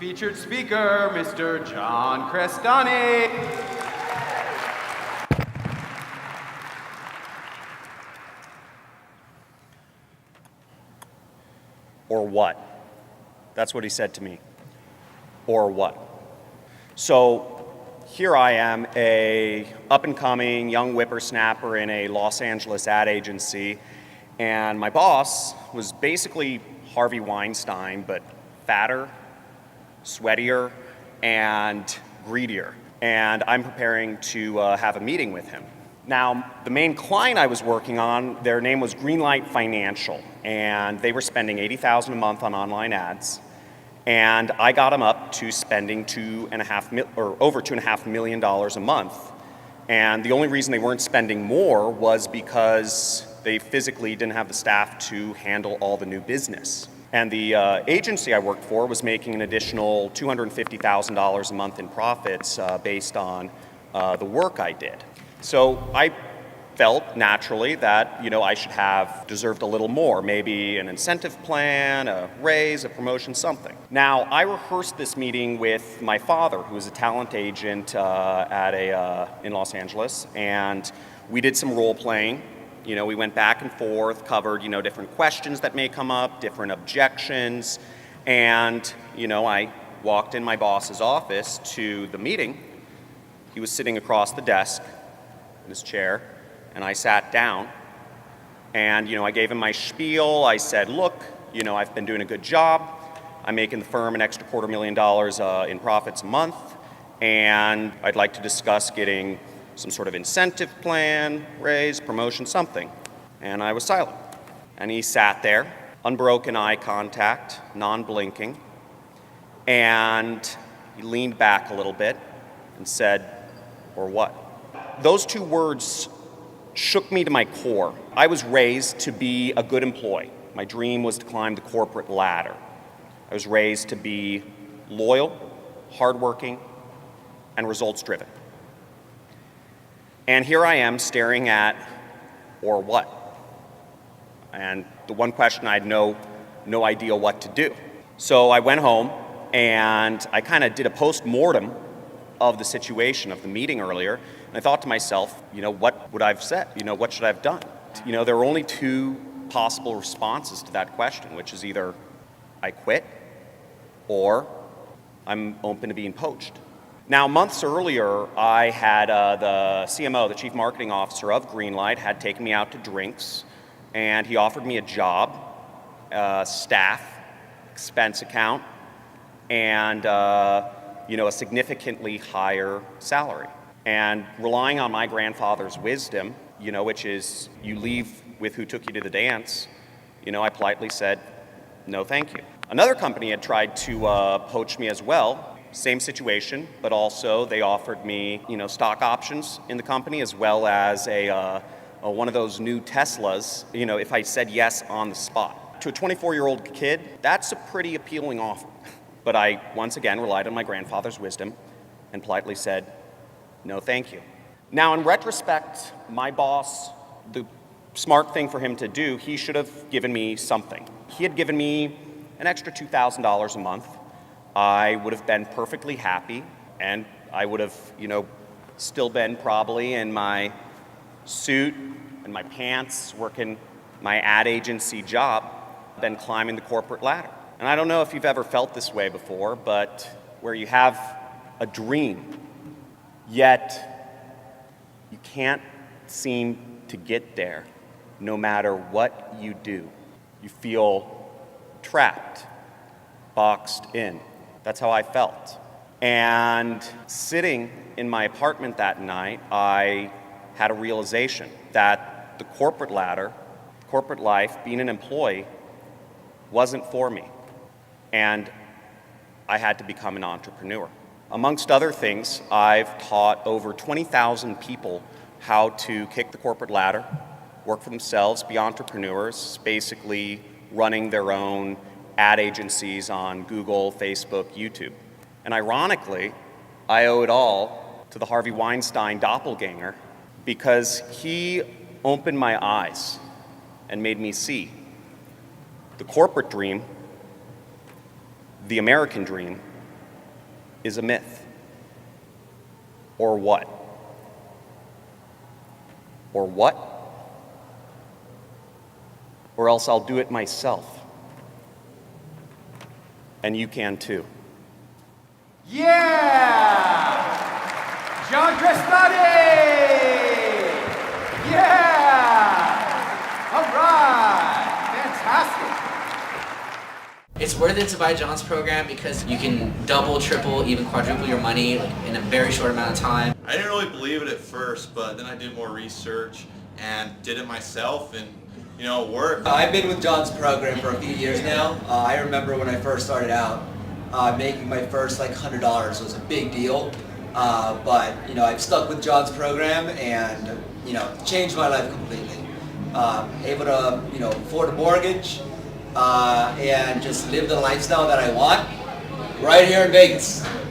featured speaker, Mr. John Crestani. Or what? That's what he said to me. Or what? So here I am, a up-and-coming young whippersnapper in a Los Angeles ad agency, and my boss was basically Harvey Weinstein, but fatter, sweatier, and greedier. And I'm preparing to have a meeting with him. Now, the main client I was working on, their name was Greenlight Financial, and they were spending $80,000 a month on online ads. And I got them up to spending over $2.5 million a month. And the only reason they weren't spending more was because they physically didn't have the staff to handle all the new business. And the agency I worked for was making an additional $250,000 a month in profits based on the work I did. So I felt naturally that I should have deserved a little more, maybe an incentive plan, a raise, a promotion, something. Now, I rehearsed this meeting with my father, who is a talent agent in Los Angeles, and we did some role playing. We went back and forth, covered different questions that may come up, different objections, and I walked in my boss's office to the meeting. He was sitting across the desk in his chair, and I sat down, and I gave him my spiel. I said, look, I've been doing a good job. I'm making the firm an extra $250,000 in profits a month, and I'd like to discuss getting some sort of incentive plan, raise, promotion, something. And I was silent. And he sat there, unbroken eye contact, non-blinking, and he leaned back a little bit and said, or what? Those two words shook me to my core. I was raised to be a good employee. My dream was to climb the corporate ladder. I was raised to be loyal, hardworking, and results-driven. And here I am staring at, or what? And the one question I had no idea what to do. So I went home and I kind of did a post-mortem of the situation of the meeting earlier. And I thought to myself, what would I have said? What should I have done? There were only two possible responses to that question, which is either I quit or I'm open to being poached. Now, months earlier, I had the CMO, the Chief Marketing Officer of Greenlight, had taken me out to drinks, and he offered me a job, staff, expense account, and a significantly higher salary. And relying on my grandfather's wisdom, which is you leave with who took you to the dance, I politely said, no, thank you. Another company had tried to poach me as well. Same situation, but also they offered me, stock options in the company as well as one of those new Teslas, if I said yes on the spot. To a 24-year-old kid, that's a pretty appealing offer. But I, once again, relied on my grandfather's wisdom and politely said, no, thank you. Now, in retrospect, my boss, the smart thing for him to do, he should have given me something. He had given me an extra $2,000 a month. I would have been perfectly happy, and I would have, still been probably in my suit and my pants, working my ad agency job, been climbing the corporate ladder. And I don't know if you've ever felt this way before, but where you have a dream, yet you can't seem to get there no matter what you do. You feel trapped, boxed in. That's how I felt. And sitting in my apartment that night, I had a realization that the corporate ladder, corporate life, being an employee, wasn't for me. And I had to become an entrepreneur. Amongst other things, I've taught over 20,000 people how to kick the corporate ladder, work for themselves, be entrepreneurs, basically running their own ad agencies on Google, Facebook, YouTube. And ironically, I owe it all to the Harvey Weinstein doppelganger because he opened my eyes and made me see the corporate dream, the American dream, is a myth. Or what? Or what? Or else I'll do it myself. And you can too. Yeah! John Crestani! Yeah! All right! Fantastic! It's worth it to buy John's program because you can double, triple, even quadruple your money in a very short amount of time. I didn't really believe it at first, but then I did more research and did it myself, and it worked. I've been with John's program for a few years now. I remember when I first started out, making my first $100 was a big deal. But I've stuck with John's program and changed my life completely. Able to afford a mortgage and just live the lifestyle that I want right here in Vegas.